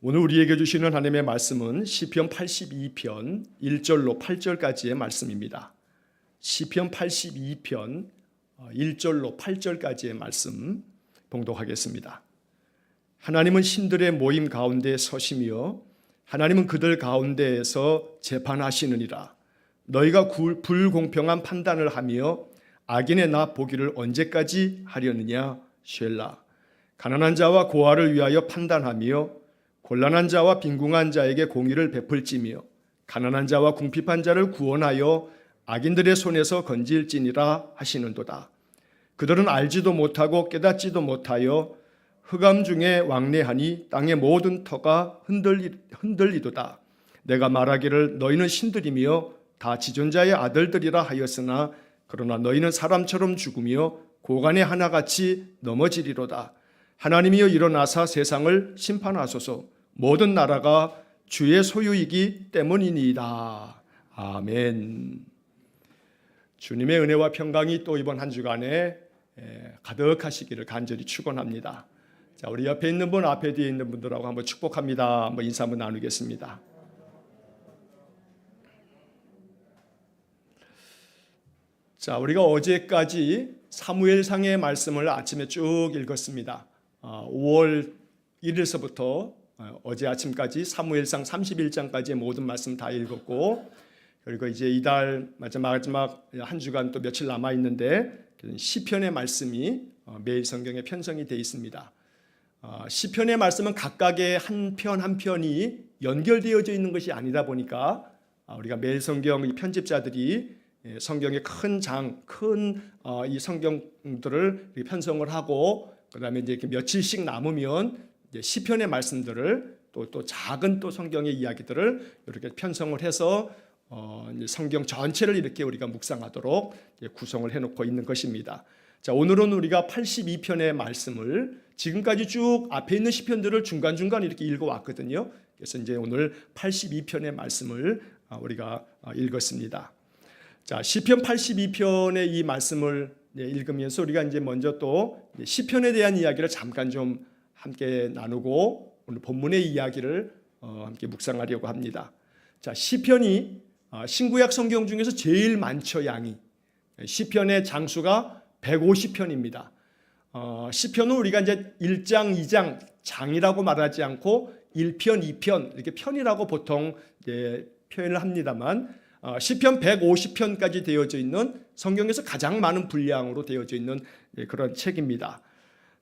오늘 우리에게 주시는 하나님의 말씀은 시편 82편 1절로 8절까지의 말씀입니다. 시편 82편 1절로 8절까지의 말씀 봉독하겠습니다. 하나님은 신들의 모임 가운데 서시며 하나님은 그들 가운데에서 재판하시느니라. 너희가 불공평한 판단을 하며 악인의 나 보기를 언제까지 하려느냐. 쉘라. 가난한 자와 고아를 위하여 판단하며 곤란한 자와 빈궁한 자에게 공의를 베풀지며 가난한 자와 궁핍한 자를 구원하여 악인들의 손에서 건질지니라 하시는도다. 그들은 알지도 못하고 깨닫지도 못하여 흑암 중에 왕래하니 땅의 모든 터가 흔들리도다. 내가 말하기를 너희는 신들이며 다 지존자의 아들들이라 하였으나 그러나 너희는 사람처럼 죽으며 고간의 하나같이 넘어지리로다. 하나님이여 일어나사 세상을 심판하소서. 모든 나라가 주의 소유이기 때문이니이다. 아멘. 주님의 은혜와 평강이 또 이번 한 주간에 가득하시기를 간절히 축원합니다. 자, 우리 옆에 있는 분, 앞에 뒤에 있는 분들하고 한번 축복합니다. 한번 인사 한번 나누겠습니다. 자, 우리가 어제까지 사무엘상의 말씀을 아침에 쭉 읽었습니다. 5월 1일서부터 어제 아침까지 사무엘상 31장까지의 모든 말씀 다 읽었고, 그리고 이제 이달 마지막 한 주간 또 며칠 남아 있는데 시편의 말씀이 매일 성경에 편성이 되어 있습니다. 시편의 말씀은 각각의 한 편 한 편이 연결되어져 있는 것이 아니다 보니까 우리가 매일 성경 편집자들이 성경의 큰 이 성경들을 편성을 하고, 그다음에 이제 이렇게 며칠씩 남으면 이제 시편의 말씀들을 또 작은 또 성경의 이야기들을 이렇게 편성을 해서 성경 전체를 이렇게 우리가 묵상하도록 구성을 해놓고 있는 것입니다. 자, 오늘은 우리가 82편의 말씀을 지금까지 쭉 앞에 있는 시편들을 중간중간 이렇게 읽어왔거든요. 그래서 이제 오늘 82편의 말씀을 우리가 읽었습니다. 자, 시편 82편의 이 말씀을 읽으면서 우리가 이제 먼저 또 시편에 대한 이야기를 잠깐 좀 함께 나누고 오늘 본문의 이야기를 함께 묵상하려고 합니다. 자, 시편이 신구약 성경 중에서 제일 많죠, 양이. 시편의 장수가 150편입니다. 시편은 우리가 이제 1장, 2장, 장이라고 말하지 않고 1편, 2편 이렇게 편이라고 보통 표현을 합니다만, 시편 150편까지 되어져 있는 성경에서 가장 많은 분량으로 되어져 있는 그런 책입니다.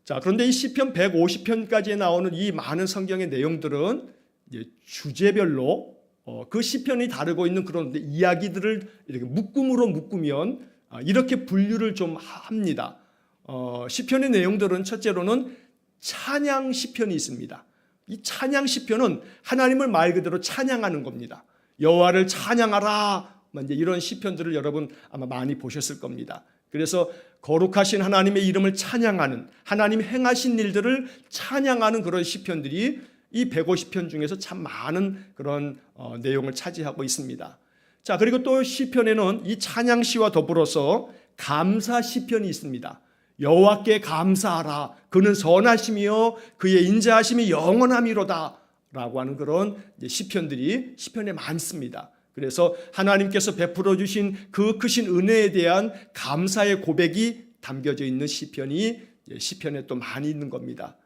자, 그런데 이 시편 150편까지에 나오는 이 많은 성경의 내용들은 주제별로 그 시편이 다루고 있는 그런 이야기들을 이렇게 묶으면 이렇게 분류를 좀 합니다. 시편의 내용들은 첫째로는 찬양 시편이 있습니다. 이 찬양 시편은 하나님을 말 그대로 찬양하는 겁니다. 여호와를 찬양하라, 이제 이런 시편들을 여러분 아마 많이 보셨을 겁니다. 그래서 거룩하신 하나님의 이름을 찬양하는, 하나님 행하신 일들을 찬양하는 그런 시편들이 이 150편 중에서 참 많은 그런 내용을 차지하고 있습니다. 자, 그리고 또 시편에는 이 찬양 시와 더불어서 감사 시편이 있습니다. 여호와께 감사하라, 그는 선하시며 그의 인자하심이 영원함이로다 라고 하는 그런 시편들이 시편에 많습니다. 그래서 하나님께서 베풀어 주신 그 크신 은혜에 대한 감사의 고백이 담겨져 있는 시편이 시편에 또 많이 있는 겁니다.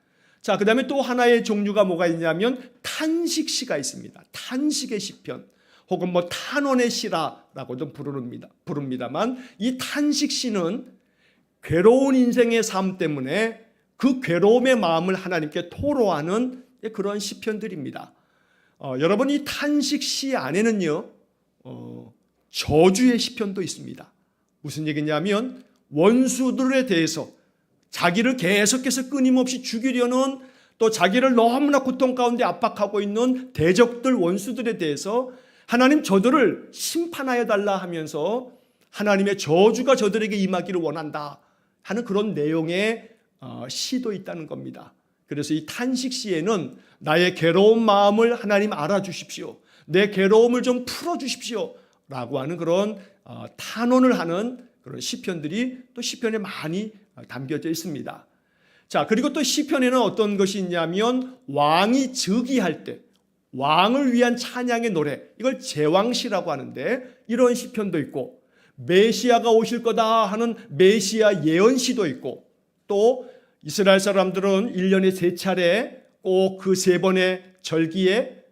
자, 그 다음에 또 하나의 종류가 뭐가 있냐면 탄식시가 있습니다. 탄식의 시편, 혹은 탄원의 시라고도 부릅니다만, 이 탄식시는 괴로운 인생의 삶 때문에 그 괴로움의 마음을 하나님께 토로하는 그런 시편들입니다. 여러분, 이 탄식시 안에는요 저주의 시편도 있습니다. 무슨 얘기냐면 원수들에 대해서 자기를 계속해서 끊임없이 죽이려는, 또 자기를 너무나 고통 가운데 압박하고 있는 대적들, 원수들에 대해서 하나님 저들을 심판하여 달라 하면서 하나님의 저주가 저들에게 임하기를 원한다 하는 그런 내용의 시도 있다는 겁니다. 그래서 이 탄식시에는 나의 괴로운 마음을 하나님 알아주십시오, 내 괴로움을 좀 풀어주십시오 라고 하는 그런 탄원을 하는 그런 시편들이 또 시편에 많이 담겨져 있습니다. 자, 그리고 또 시편에는 어떤 것이 있냐면 왕이 즉위할 때 왕을 위한 찬양의 노래, 이걸 제왕시라고 하는데 이런 시편도 있고, 메시아가 오실 거다 하는 메시아 예언시도 있고, 또 이스라엘 사람들은 1년에 3차례 꼭 그 3번의 절기에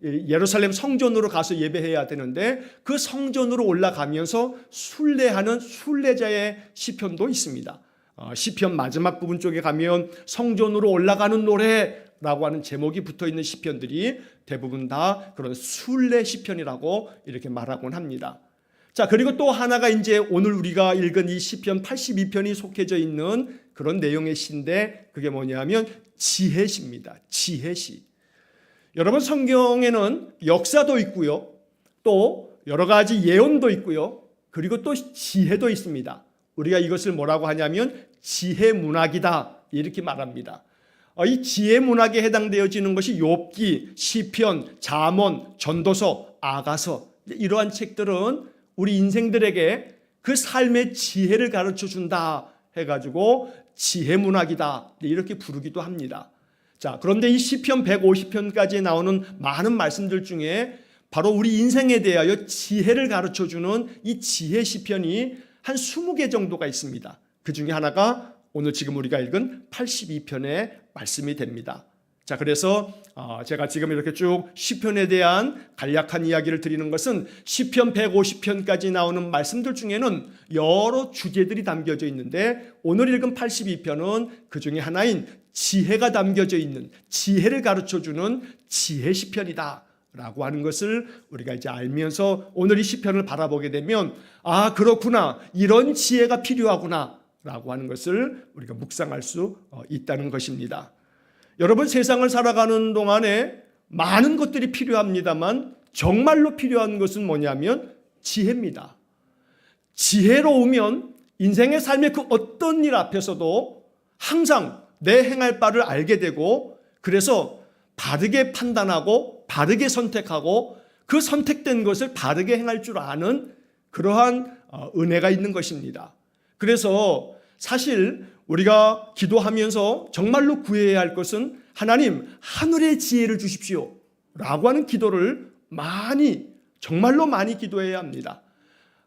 예루살렘 성전으로 가서 예배해야 되는데 그 성전으로 올라가면서 순례하는 순례자의 시편도 있습니다. 시편 마지막 부분 쪽에 가면 성전으로 올라가는 노래라고 하는 제목이 붙어있는 시편들이 대부분 다 그런 순례 시편이라고 이렇게 말하곤 합니다. 자, 그리고 또 하나가 이제 오늘 우리가 읽은 이 시편 82편이 속해져 있는 그런 내용의 시인데, 그게 뭐냐면 지혜시입니다. 지혜시. 여러분, 성경에는 역사도 있고요, 또 여러 가지 예언도 있고요, 그리고 또 지혜도 있습니다. 우리가 이것을 뭐라고 하냐면 지혜 문학이다 이렇게 말합니다. 이 지혜 문학에 해당되어지는 것이 욥기, 시편, 잠언, 전도서, 아가서, 이러한 책들은 우리 인생들에게 그 삶의 지혜를 가르쳐 준다 해가지고 지혜 문학이다 이렇게 부르기도 합니다. 자, 그런데 이 시편 150편까지 나오는 많은 말씀들 중에 바로 우리 인생에 대하여 지혜를 가르쳐 주는 이 지혜 시편이 한 20개 정도가 있습니다. 그 중에 하나가 오늘 지금 우리가 읽은 82편의 말씀이 됩니다. 자, 그래서 제가 지금 이렇게 쭉 시편에 대한 간략한 이야기를 드리는 것은 시편 150편까지 나오는 말씀들 중에는 여러 주제들이 담겨져 있는데, 오늘 읽은 82편은 그 중에 하나인 지혜가 담겨져 있는, 지혜를 가르쳐주는 지혜 시편이다 라고 하는 것을 우리가 이제 알면서 오늘 이 시편을 바라보게 되면, 아, 그렇구나, 이런 지혜가 필요하구나 라고 하는 것을 우리가 묵상할 수 있다는 것입니다. 여러분, 세상을 살아가는 동안에 많은 것들이 필요합니다만 정말로 필요한 것은 뭐냐면 지혜입니다. 지혜로우면 인생의 삶의 그 어떤 일 앞에서도 항상 내 행할 바를 알게 되고, 그래서 바르게 판단하고 바르게 선택하고 그 선택된 것을 바르게 행할 줄 아는 그러한 은혜가 있는 것입니다. 그래서 사실 우리가 기도하면서 정말로 구해야 할 것은, 하나님, 하늘의 지혜를 주십시오 라고 하는 기도를 정말로 많이 기도해야 합니다.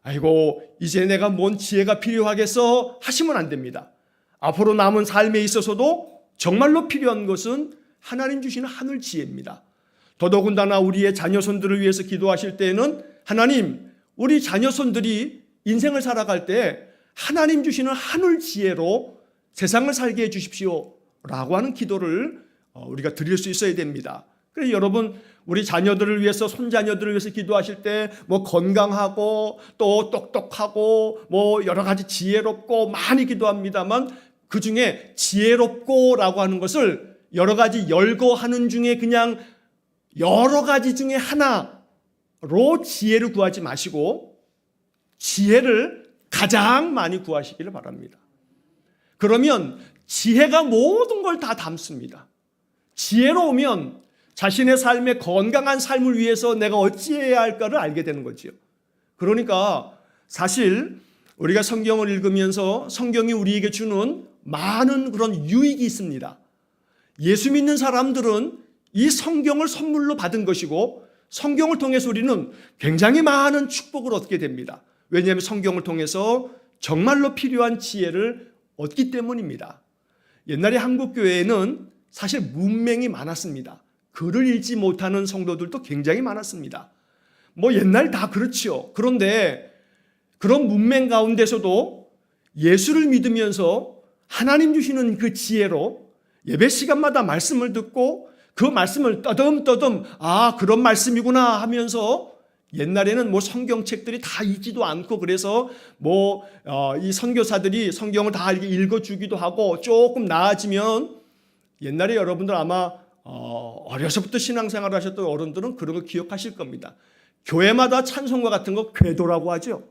아이고, 이제 내가 뭔 지혜가 필요하겠어 하시면 안 됩니다. 앞으로 남은 삶에 있어서도 정말로 필요한 것은 하나님 주시는 하늘 지혜입니다. 더더군다나 우리의 자녀손들을 위해서 기도하실 때에는, 하나님, 우리 자녀손들이 인생을 살아갈 때 하나님 주시는 하늘 지혜로 세상을 살게 해 주십시오 라고 하는 기도를 우리가 드릴 수 있어야 됩니다. 그래서 여러분, 우리 자녀들을 위해서, 손자녀들을 위해서 기도하실 때 뭐 건강하고 또 똑똑하고 뭐 여러 가지 지혜롭고 많이 기도합니다만, 그 중에 지혜롭고 라고 하는 것을 여러 가지 열거하는 중에 그냥 여러 가지 중에 하나로 지혜를 구하지 마시고 지혜를 가장 많이 구하시기를 바랍니다. 그러면 지혜가 모든 걸 다 담습니다. 지혜로우면 자신의 삶의 건강한 삶을 위해서 내가 어찌해야 할까를 알게 되는 거죠. 그러니까 사실 우리가 성경을 읽으면서 성경이 우리에게 주는 많은 그런 유익이 있습니다. 예수 믿는 사람들은 이 성경을 선물로 받은 것이고, 성경을 통해서 우리는 굉장히 많은 축복을 얻게 됩니다. 왜냐하면 성경을 통해서 정말로 필요한 지혜를 얻기 때문입니다. 옛날에 한국교회에는 사실 문맹이 많았습니다. 글을 읽지 못하는 성도들도 굉장히 많았습니다. 뭐 옛날 다 그렇죠. 그런데 그런 문맹 가운데서도 예수를 믿으면서 하나님 주시는 그 지혜로 예배 시간마다 말씀을 듣고 그 말씀을 떠듬떠듬, 아, 그런 말씀이구나 하면서, 옛날에는 뭐 성경책들이 다 있지도 않고 그래서 이 선교사들이 성경을 다 읽어주기도 하고, 조금 나아지면, 옛날에 여러분들 아마 어려서부터 신앙생활을 하셨던 어른들은 그런 거 기억하실 겁니다. 교회마다 찬송가 같은 거 궤도라고 하죠.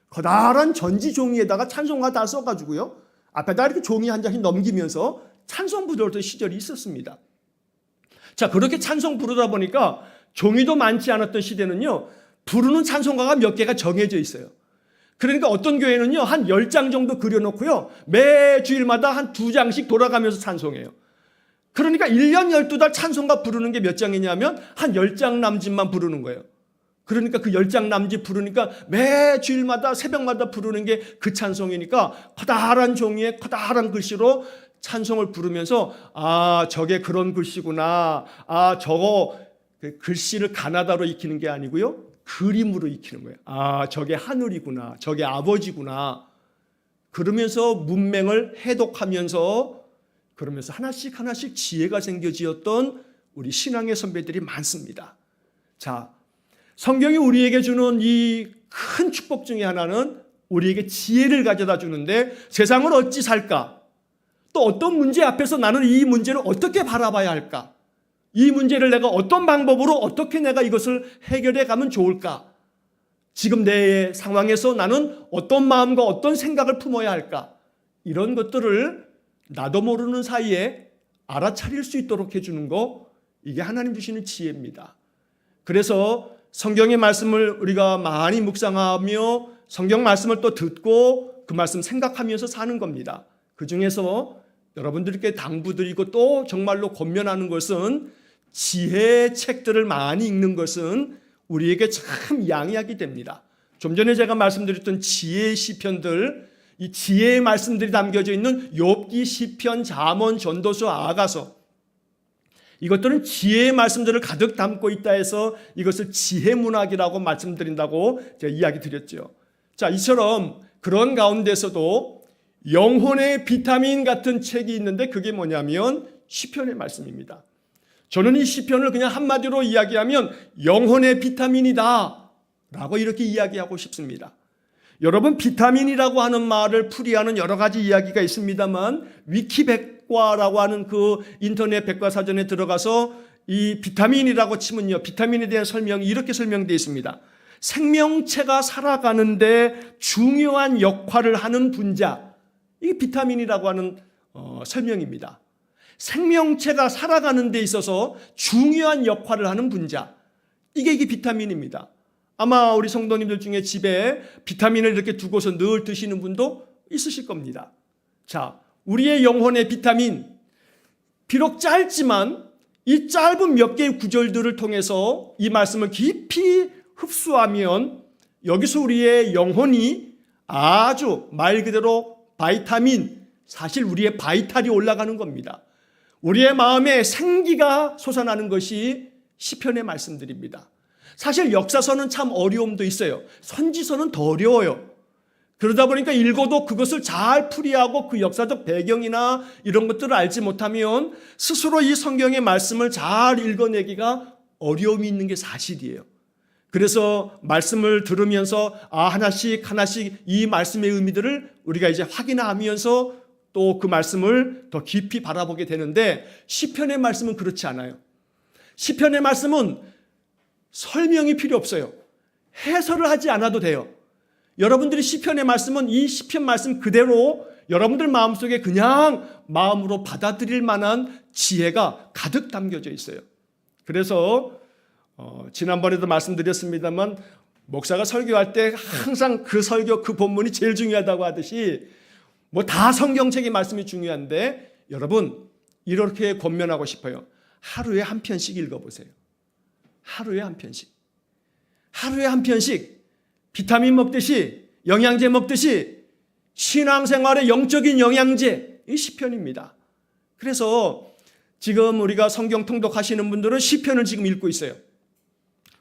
커다란 전지 종이에다가 찬송가 다 써가지고요, 앞에다 이렇게 종이 한 장씩 넘기면서 찬송 부르던 시절이 있었습니다. 자, 그렇게 찬송 부르다 보니까 종이도 많지 않았던 시대는요, 부르는 찬송가가 몇 개가 정해져 있어요. 그러니까 어떤 교회는요, 한 10장 정도 그려놓고요, 매 주일마다 한 2장씩 돌아가면서 찬송해요. 그러니까 1년 12달 찬송가 부르는 게 몇 장이냐면 한 10장 남짓만 부르는 거예요. 그러니까 그 10장 남짓 부르니까 매 주일마다 새벽마다 부르는 게 그 찬송이니까 커다란 종이에 커다란 글씨로 찬송을 부르면서 아, 저게 그런 글씨구나. 아, 저거 글씨를 가나다로 익히는 게 아니고요, 그림으로 익히는 거예요. 아, 저게 하늘이구나. 저게 아버지구나. 그러면서 문맹을 해독하면서 그러면서 하나씩 하나씩 지혜가 생겨지었던 우리 신앙의 선배들이 많습니다. 자, 성경이 우리에게 주는 이 큰 축복 중에 하나는 우리에게 지혜를 가져다 주는데, 세상을 어찌 살까? 또 어떤 문제 앞에서 나는 이 문제를 어떻게 바라봐야 할까? 이 문제를 내가 어떤 방법으로 어떻게 내가 이것을 해결해 가면 좋을까? 지금 내 상황에서 나는 어떤 마음과 어떤 생각을 품어야 할까? 이런 것들을 나도 모르는 사이에 알아차릴 수 있도록 해주는 거, 이게 하나님 주시는 지혜입니다. 그래서 성경의 말씀을 우리가 많이 묵상하며 성경 말씀을 또 듣고 그 말씀 생각하면서 사는 겁니다. 그 중에서 여러분들께 당부드리고 또 정말로 권면하는 것은, 지혜의 책들을 많이 읽는 것은 우리에게 참 양이하게 됩니다. 좀 전에 제가 말씀드렸던 지혜의 시편들, 이 지혜의 말씀들이 담겨져 있는 욥기, 시편, 잠언, 전도서, 아가서, 이것들은 지혜의 말씀들을 가득 담고 있다 해서 이것을 지혜문학이라고 말씀드린다고 제가 이야기 드렸죠. 자, 이처럼 그런 가운데서도 영혼의 비타민 같은 책이 있는데, 그게 뭐냐면 시편의 말씀입니다. 저는 이 시편을 그냥 한마디로 이야기하면 영혼의 비타민이다 라고 이렇게 이야기하고 싶습니다. 여러분, 비타민이라고 하는 말을 풀이하는 여러 가지 이야기가 있습니다만, 위키백과라고 하는 그 인터넷 백과사전에 들어가서 이 비타민이라고 치면요, 비타민에 대한 설명이 이렇게 설명되어 있습니다. 생명체가 살아가는데 중요한 역할을 하는 분자, 이게 비타민이라고 하는 설명입니다. 생명체가 살아가는 데 있어서 중요한 역할을 하는 분자, 이게 비타민입니다. 아마 우리 성도님들 중에 집에 비타민을 이렇게 두고서 늘 드시는 분도 있으실 겁니다. 자, 우리의 영혼의 비타민, 비록 짧지만 이 짧은 몇 개의 구절들을 통해서 이 말씀을 깊이 흡수하면 여기서 우리의 영혼이 아주 말 그대로 바이타민, 사실 우리의 바이탈이 올라가는 겁니다. 우리의 마음에 생기가 솟아나는 것이 시편의 말씀들입니다. 사실 역사서는 참 어려움도 있어요. 선지서는 더 어려워요. 그러다 보니까 읽어도 그것을 잘 풀이하고 그 역사적 배경이나 이런 것들을 알지 못하면 스스로 이 성경의 말씀을 잘 읽어내기가 어려움이 있는 게 사실이에요. 그래서 말씀을 들으면서 하나씩 하나씩 이 말씀의 의미들을 우리가 이제 확인하면서 또 그 말씀을 더 깊이 바라보게 되는데, 시편의 말씀은 그렇지 않아요. 시편의 말씀은 설명이 필요 없어요. 해설을 하지 않아도 돼요. 여러분들이 시편의 말씀은 이 시편 말씀 그대로 여러분들 마음속에 그냥 마음으로 받아들일 만한 지혜가 가득 담겨져 있어요. 그래서 지난번에도 말씀드렸습니다만, 목사가 설교할 때 항상 그 설교, 그 본문이 제일 중요하다고 하듯이 뭐 다 성경책의 말씀이 중요한데, 여러분 이렇게 권면하고 싶어요. 하루에 한 편씩 읽어보세요. 하루에 한 편씩. 하루에 한 편씩 비타민 먹듯이, 영양제 먹듯이 신앙생활의 영적인 영양제, 이 시편입니다. 그래서 지금 우리가 성경 통독하시는 분들은 시편을 지금 읽고 있어요.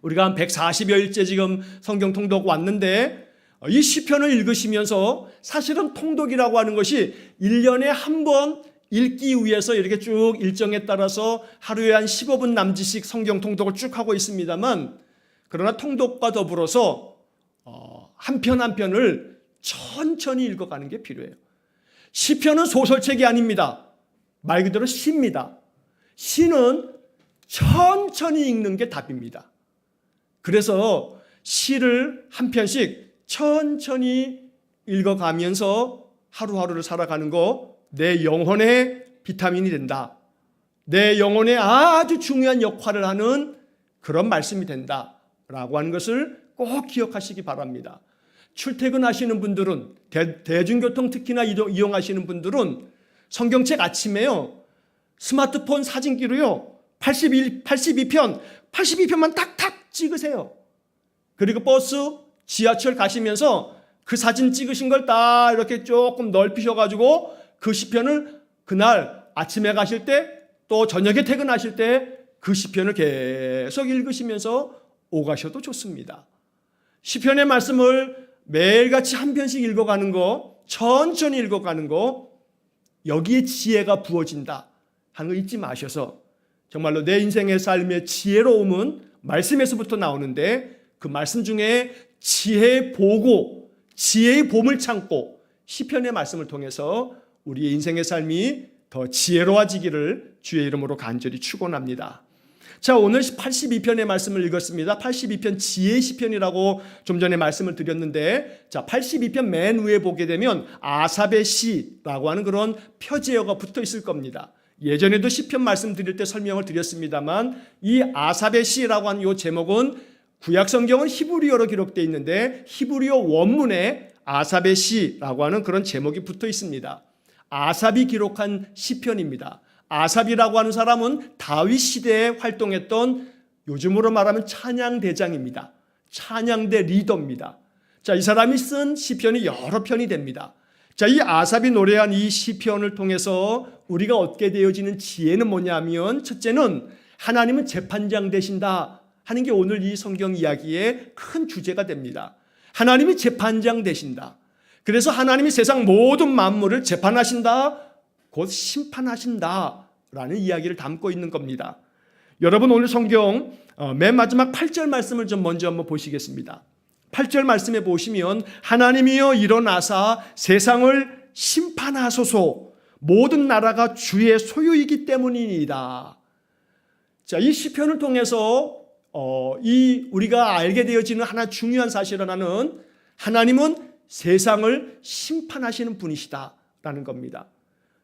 우리가 한 140여일째 지금 성경 통독 왔는데, 이 시편을 읽으시면서 사실은 통독이라고 하는 것이 1년에 한 번 읽기 위해서 이렇게 쭉 일정에 따라서 하루에 한 15분 남짓씩 성경 통독을 쭉 하고 있습니다만, 그러나 통독과 더불어서 한 편 한 편을 천천히 읽어가는 게 필요해요. 시편은 소설책이 아닙니다. 말 그대로 시입니다. 시는 천천히 읽는 게 답입니다. 그래서 시를 한 편씩 천천히 읽어가면서 하루하루를 살아가는 거, 내 영혼의 비타민이 된다. 내 영혼에 아주 중요한 역할을 하는 그런 말씀이 된다라고 하는 것을 꼭 기억하시기 바랍니다. 출퇴근하시는 분들은 대중교통 특히나 이용하시는 분들은 성경책 아침에요. 스마트폰 사진기로요. 82편만 탁탁 찍으세요. 그리고 버스, 지하철 가시면서 그 사진 찍으신 걸 딱 이렇게 조금 넓히셔가지고 그 시편을 그날 아침에 가실 때 또 저녁에 퇴근하실 때 그 시편을 계속 읽으시면서 오가셔도 좋습니다. 시편의 말씀을 매일같이 한 편씩 읽어가는 거, 천천히 읽어가는 거, 여기에 지혜가 부어진다 하는 거 잊지 마셔서 정말로 내 인생의 삶의 지혜로움은 말씀에서부터 나오는데 그 말씀 중에 지혜의 보고 지혜의 봄을 참고 시편의 말씀을 통해서 우리의 인생의 삶이 더 지혜로워지기를 주의 이름으로 간절히 축원합니다. 자, 오늘 82편의 말씀을 읽었습니다. 82편 지혜의 시편이라고 좀 전에 말씀을 드렸는데, 자, 82편 맨 위에 보게 되면 아삽의 시라고 하는 그런 표제어가 붙어 있을 겁니다. 예전에도 시편 말씀드릴 때 설명을 드렸습니다만 이 아삽의 시라고 하는 이 제목은 구약 성경은 히브리어로 기록되어 있는데 히브리어 원문에 아삽의 시라고 하는 그런 제목이 붙어 있습니다. 아삽이 기록한 시편입니다. 아삽이라고 하는 사람은 다윗 시대에 활동했던 요즘으로 말하면 찬양대장입니다. 찬양대 리더입니다. 자, 이 사람이 쓴 시편이 여러 편이 됩니다. 자, 이 아삽이 노래한 이 시편을 통해서 우리가 얻게 되어지는 지혜는 뭐냐면 첫째는 하나님은 재판장 되신다 하는 게 오늘 이 성경 이야기의 큰 주제가 됩니다. 하나님이 재판장 되신다. 그래서 하나님이 세상 모든 만물을 재판하신다, 곧 심판하신다 라는 이야기를 담고 있는 겁니다. 여러분 오늘 성경 맨 마지막 8절 말씀을 좀 먼저 한번 보시겠습니다. 8절 말씀에 보시면 하나님이여 일어나사 세상을 심판하소서 모든 나라가 주의 소유이기 때문이니이다. 자, 이 시편을 통해서 이 우리가 알게 되어지는 하나 중요한 사실 하나는 하나님은 세상을 심판하시는 분이시다라는 겁니다.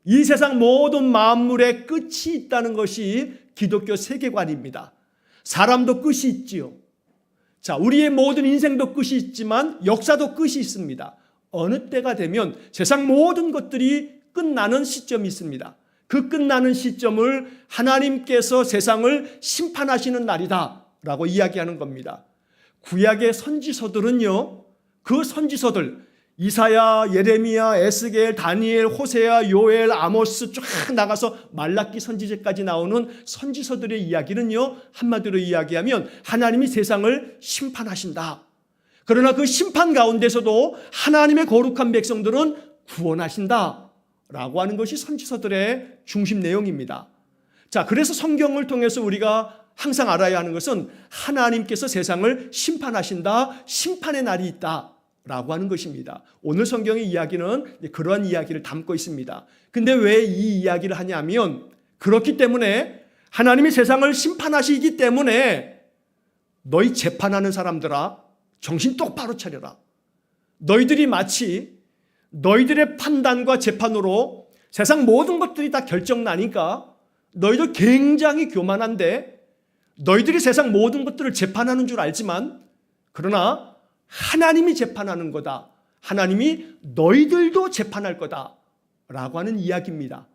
이 세상 모든 만물의 끝이 있다는 것이 기독교 세계관입니다. 사람도 끝이 있지요. 자, 우리의 모든 인생도 끝이 있지만 역사도 끝이 있습니다. 어느 때가 되면 세상 모든 것들이 끝나는 시점이 있습니다. 그 끝나는 시점을 하나님께서 세상을 심판하시는 날이다 라고 이야기하는 겁니다. 구약의 선지서들은요, 그 선지서들 이사야, 예레미야, 에스겔, 다니엘, 호세아, 요엘, 아모스 쫙 나가서 말라기 선지자까지 나오는 선지서들의 이야기는요, 한마디로 이야기하면 하나님이 세상을 심판하신다. 그러나 그 심판 가운데서도 하나님의 거룩한 백성들은 구원하신다 라고 하는 것이 선지서들의 중심 내용입니다. 자, 그래서 성경을 통해서 우리가 항상 알아야 하는 것은 하나님께서 세상을 심판하신다, 심판의 날이 있다 라고 하는 것입니다. 오늘 성경의 이야기는 그러한 이야기를 담고 있습니다. 근데 왜 이 이야기를 하냐면 그렇기 때문에 하나님이 세상을 심판하시기 때문에 너희 재판하는 사람들아 정신 똑바로 차려라. 너희들이 마치 너희들의 판단과 재판으로 세상 모든 것들이 다 결정나니까 너희들 굉장히 교만한데 너희들이 세상 모든 것들을 재판하는 줄 알지만 그러나 하나님이 재판하는 거다. 하나님이 너희들도 재판할 거다 라고 하는 이야기입니다.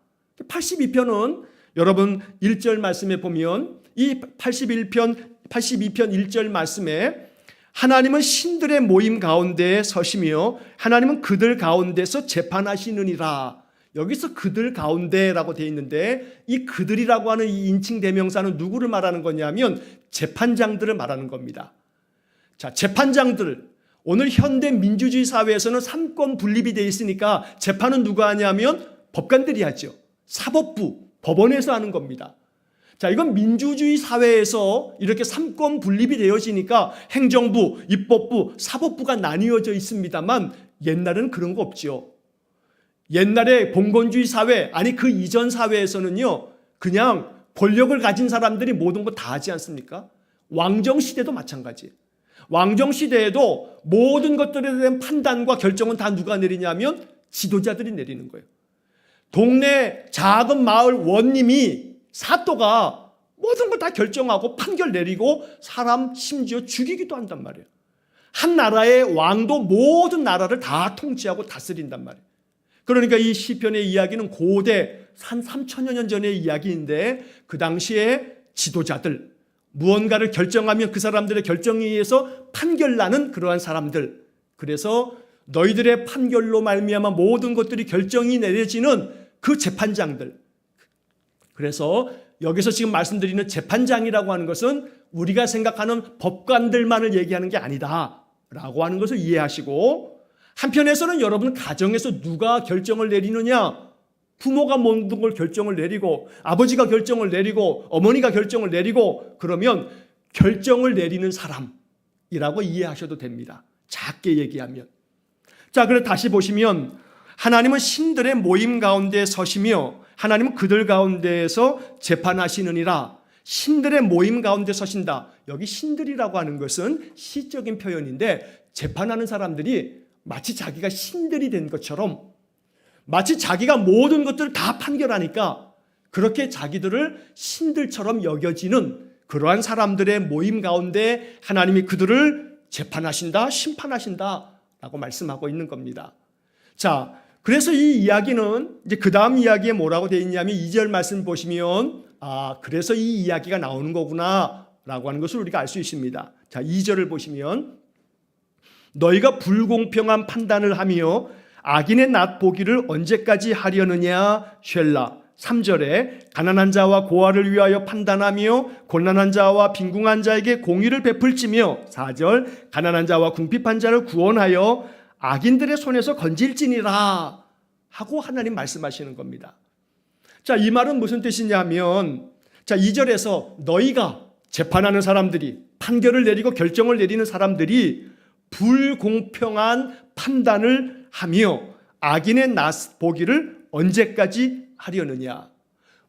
82편은 여러분 1절 말씀에 보면 이 82편 1절 말씀에 하나님은 신들의 모임 가운데 서시며 하나님은 그들 가운데서 재판하시느니라. 여기서 그들 가운데라고 되어 있는데 이 그들이라고 하는 이 인칭 대명사는 누구를 말하는 거냐면 재판장들을 말하는 겁니다. 자, 재판장들. 오늘 현대 민주주의 사회에서는 삼권 분립이 되어 있으니까 재판은 누가 하냐면 법관들이 하죠. 사법부, 법원에서 하는 겁니다. 자, 이건 민주주의 사회에서 이렇게 삼권 분립이 되어지니까 행정부, 입법부, 사법부가 나뉘어져 있습니다만 옛날에는 그런 거 없죠. 옛날에 봉건주의 사회, 아니 그 이전 사회에서는요, 그냥 권력을 가진 사람들이 모든 거 다 하지 않습니까? 왕정시대도 마찬가지예요. 왕정시대에도 모든 것들에 대한 판단과 결정은 다 누가 내리냐면 지도자들이 내리는 거예요. 동네 작은 마을 원님이 사또가 모든 걸 다 결정하고 판결 내리고 사람 심지어 죽이기도 한단 말이에요. 한 나라의 왕도 모든 나라를 다 통치하고 다스린단 말이에요. 그러니까 이 시편의 이야기는 고대 한 3천여 년 전의 이야기인데 그 당시에 지도자들, 무언가를 결정하면 그 사람들의 결정에 의해서 판결나는 그러한 사람들, 그래서 너희들의 판결로 말미암아 모든 것들이 결정이 내려지는 그 재판장들, 그래서 여기서 지금 말씀드리는 재판장이라고 하는 것은 우리가 생각하는 법관들만을 얘기하는 게 아니다 라고 하는 것을 이해하시고, 한편에서는 여러분 가정에서 누가 결정을 내리느냐, 부모가 모든 걸 결정을 내리고 아버지가 결정을 내리고 어머니가 결정을 내리고 그러면 결정을 내리는 사람이라고 이해하셔도 됩니다. 작게 얘기하면. 자, 그래 다시 보시면 하나님은 신들의 모임 가운데 서시며 하나님은 그들 가운데에서 재판하시느니라. 신들의 모임 가운데 서신다. 여기 신들이라고 하는 것은 시적인 표현인데 재판하는 사람들이 마치 자기가 신들이 된 것처럼, 마치 자기가 모든 것들을 다 판결하니까 그렇게 자기들을 신들처럼 여겨지는 그러한 사람들의 모임 가운데 하나님이 그들을 재판하신다, 심판하신다 라고 말씀하고 있는 겁니다. 자, 그래서 이 이야기는 이제 그 다음 이야기에 뭐라고 되어 있냐면 2절 말씀 보시면 그래서 이 이야기가 나오는 거구나 라고 하는 것을 우리가 알 수 있습니다. 자, 2절을 보시면 너희가 불공평한 판단을 하며 악인의 낫 보기를 언제까지 하려느냐 쉘라. 3절에 가난한 자와 고아를 위하여 판단하며 곤란한 자와 빈궁한 자에게 공의를 베풀지며 4절 가난한 자와 궁핍한 자를 구원하여 악인들의 손에서 건질지니라 하고 하나님 말씀하시는 겁니다. 자, 이 말은 무슨 뜻이냐면, 자, 2절에서 너희가 재판하는 사람들이, 판결을 내리고 결정을 내리는 사람들이 불공평한 판단을 하며 악인의 낫 보기를 언제까지 하려느냐.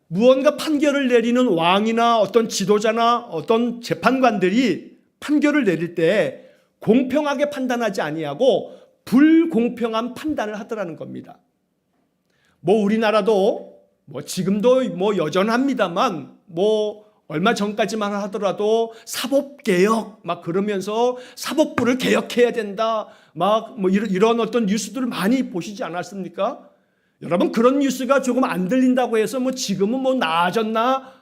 무언가 판결을 내리는 왕이나 어떤 지도자나 어떤 재판관들이 판결을 내릴 때 공평하게 판단하지 아니하고 불공평한 판단을 하더라는 겁니다. 우리나라도 지금도 여전합니다만 얼마 전까지만 하더라도 사법개혁 막 그러면서 사법부를 개혁해야 된다 이런 어떤 뉴스들을 많이 보시지 않았습니까? 여러분, 그런 뉴스가 조금 안 들린다고 해서 지금은 나아졌나?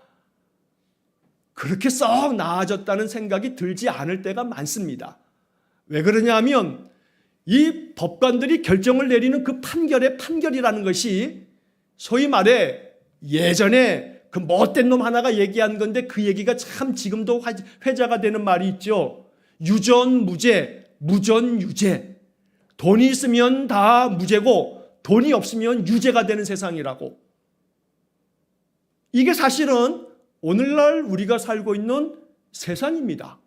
그렇게 썩 나아졌다는 생각이 들지 않을 때가 많습니다. 왜 그러냐면 이 법관들이 결정을 내리는 그 판결이라는 것이 소위 말해 예전에 그 못된 놈 하나가 얘기한 건데 그 얘기가 참 지금도 회자가 되는 말이 있죠. 유전무죄, 무전유죄. 돈이 있으면 다 무죄고 돈이 없으면 유죄가 되는 세상이라고. 이게 사실은 오늘날 우리가 살고 있는 세상입니다.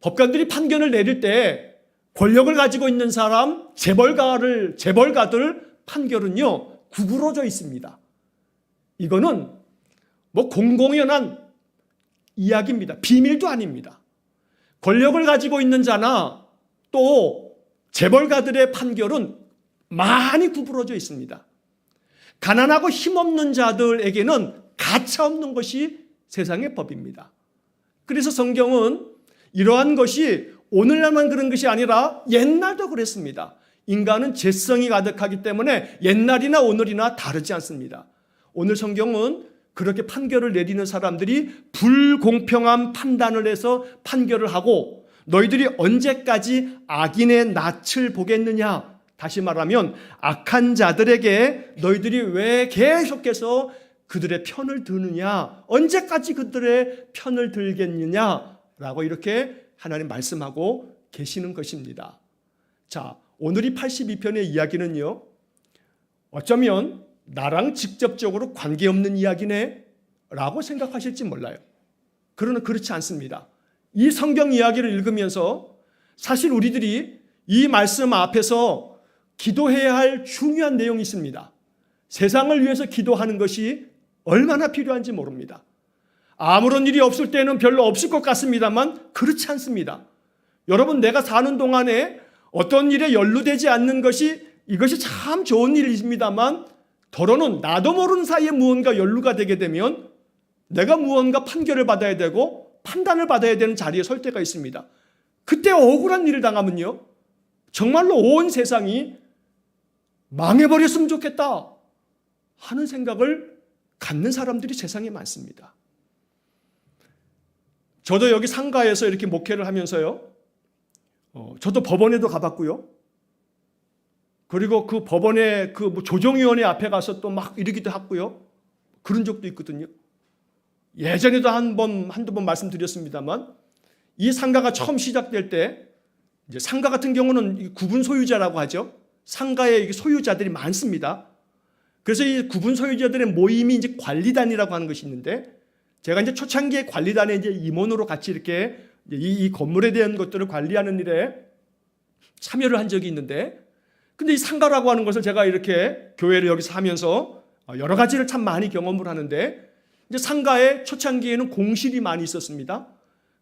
법관들이 판결을 내릴 때 권력을 가지고 있는 사람, 재벌가들 판결은요 구부러져 있습니다. 이거는 공공연한 이야기입니다. 비밀도 아닙니다. 권력을 가지고 있는 자나 또 재벌가들의 판결은 많이 구부러져 있습니다. 가난하고 힘없는 자들에게는 가차없는 것이 세상의 법입니다. 그래서 성경은 이러한 것이 오늘날만 그런 것이 아니라 옛날도 그랬습니다. 인간은 죄성이 가득하기 때문에 옛날이나 오늘이나 다르지 않습니다. 오늘 성경은 그렇게 판결을 내리는 사람들이 불공평한 판단을 해서 판결을 하고 너희들이 언제까지 악인의 낯을 보겠느냐. 다시 말하면 악한 자들에게 너희들이 왜 계속해서 그들의 편을 드느냐. 언제까지 그들의 편을 들겠느냐라고 이렇게 하나님 말씀하고 계시는 것입니다. 자, 오늘 이 82편의 이야기는요. 어쩌면 나랑 직접적으로 관계없는 이야기네 라고 생각하실지 몰라요. 그러나 그렇지 않습니다. 이 성경 이야기를 읽으면서 사실 우리들이 이 말씀 앞에서 기도해야 할 중요한 내용이 있습니다. 세상을 위해서 기도하는 것이 얼마나 필요한지 모릅니다. 아무런 일이 없을 때는 별로 없을 것 같습니다만 그렇지 않습니다. 여러분, 내가 사는 동안에 어떤 일에 연루되지 않는 것이 이것이 참 좋은 일입니다만 더러는 나도 모르는 사이에 무언가 연루가 되게 되면 내가 무언가 판결을 받아야 되고 판단을 받아야 되는 자리에 설 때가 있습니다. 그때 억울한 일을 당하면요, 정말로 온 세상이 망해버렸으면 좋겠다 하는 생각을 갖는 사람들이 세상에 많습니다. 저도 여기 상가에서 이렇게 목회를 하면서요, 저도 법원에도 가봤고요. 그리고 그 법원의 그 조정위원회 앞에 가서 또 막 이러기도 했고요. 그런 적도 있거든요. 예전에도 한두 번 말씀드렸습니다만, 이 상가가 처음 시작될 때, 이제 상가 같은 경우는 구분 소유자라고 하죠. 상가에 소유자들이 많습니다. 그래서 이 구분 소유자들의 모임이 이제 관리단이라고 하는 것이 있는데, 제가 이제 초창기에 관리단에 이제 임원으로 같이 이렇게 이 건물에 대한 것들을 관리하는 일에 참여를 한 적이 있는데, 근데 이 상가라고 하는 것을 제가 이렇게 교회를 여기서 하면서 여러 가지를 참 많이 경험을 하는데, 이제 상가에 초창기에는 공실이 많이 있었습니다.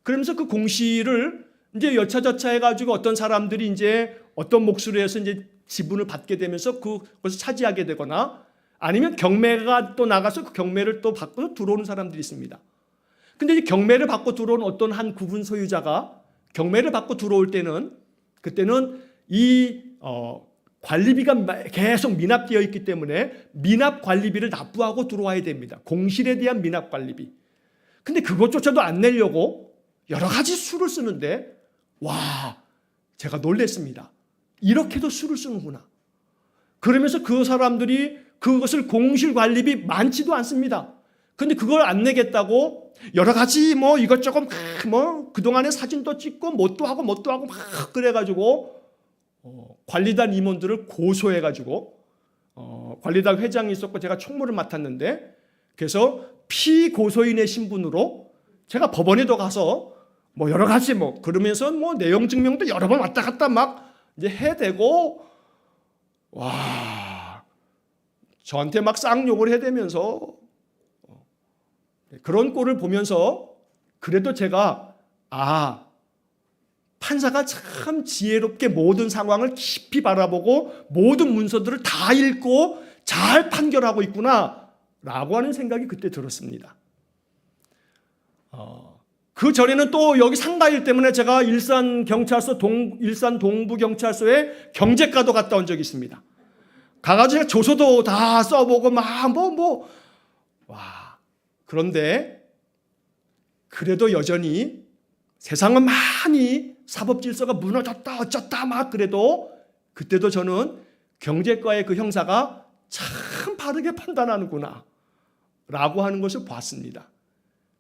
그러면서 그 공실을 이제 여차저차 해가지고 어떤 사람들이 이제 어떤 몫으로 해서 이제 지분을 받게 되면서 그것을 차지하게 되거나, 아니면 경매가 또 나가서 그 경매를 또 받고 들어오는 사람들이 있습니다. 근데 이 경매를 받고 들어온 어떤 한 구분 소유자가 경매를 받고 들어올 때는, 그때는 이 관리비가 계속 미납되어 있기 때문에 미납 관리비를 납부하고 들어와야 됩니다. 공실에 대한 미납 관리비. 근데 그것조차도 안 내려고 여러 가지 수를 쓰는데, 와, 제가 놀랬습니다. 이렇게도 수를 쓰는구나. 그러면서 그 사람들이 그것을 공실 관리비 많지도 않습니다. 근데 그걸 안 내겠다고 여러 가지 이것저것 그동안에 사진도 찍고 뭣도 하고 막 그래가지고 관리단 임원들을 고소해가지고, 관리단 회장이 있었고 제가 총무를 맡았는데, 그래서 피고소인의 신분으로 제가 법원에도 가서 여러 가지 그러면서 내용 증명도 여러 번 왔다 갔다 막 이제 해대고, 와, 저한테 막 쌍욕을 해대면서, 그런 꼴을 보면서 그래도 제가 판사가 참 지혜롭게 모든 상황을 깊이 바라보고 모든 문서들을 다 읽고 잘 판결하고 있구나 라고 하는 생각이 그때 들었습니다. 그 전에는 또 여기 상가일 때문에 제가 일산 동부경찰서에 경제과도 갔다 온 적이 있습니다. 가가지고 조서도 다 써보고 그런데 그래도 여전히 세상은 많이 사법 질서가 무너졌다 어쩌다 막 그래도, 그때도 저는 경제과의 그 형사가 참 바르게 판단하는구나 라고 하는 것을 봤습니다.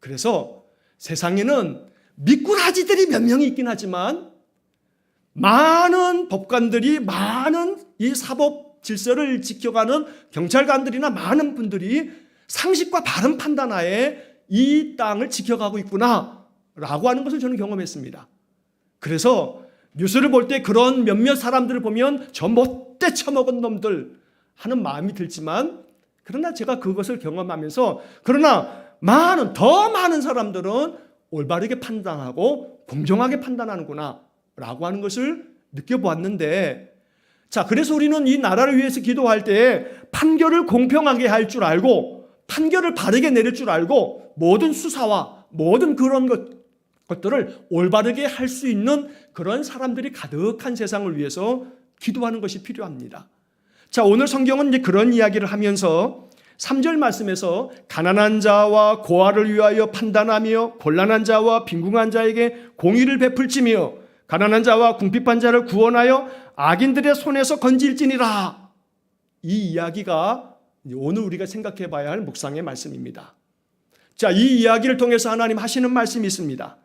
그래서 세상에는 미꾸라지들이 몇 명이 있긴 하지만 많은 법관들이, 많은 이 사법 질서를 지켜가는 경찰관들이나 많은 분들이 상식과 바른 판단 하에 이 땅을 지켜가고 있구나 라고 하는 것을 저는 경험했습니다. 그래서 뉴스를 볼 때 그런 몇몇 사람들을 보면 저 못돼 처먹은 놈들 하는 마음이 들지만, 그러나 제가 그것을 경험하면서, 그러나 더 많은 사람들은 올바르게 판단하고 공정하게 판단하는구나 라고 하는 것을 느껴보았는데, 자, 그래서 우리는 이 나라를 위해서 기도할 때 판결을 공평하게 할 줄 알고 판결을 바르게 내릴 줄 알고 모든 수사와 모든 그런 것들을 올바르게 할 수 있는 그런 사람들이 가득한 세상을 위해서 기도하는 것이 필요합니다. 자, 오늘 성경은 이제 그런 이야기를 하면서 3절 말씀에서 가난한 자와 고아를 위하여 판단하며 곤란한 자와 빈궁한 자에게 공의를 베풀지며 가난한 자와 궁핍한 자를 구원하여 악인들의 손에서 건질지니라. 이 이야기가 오늘 우리가 생각해 봐야 할 묵상의 말씀입니다. 자, 이 이야기를 통해서 하나님 하시는 말씀이 있습니다.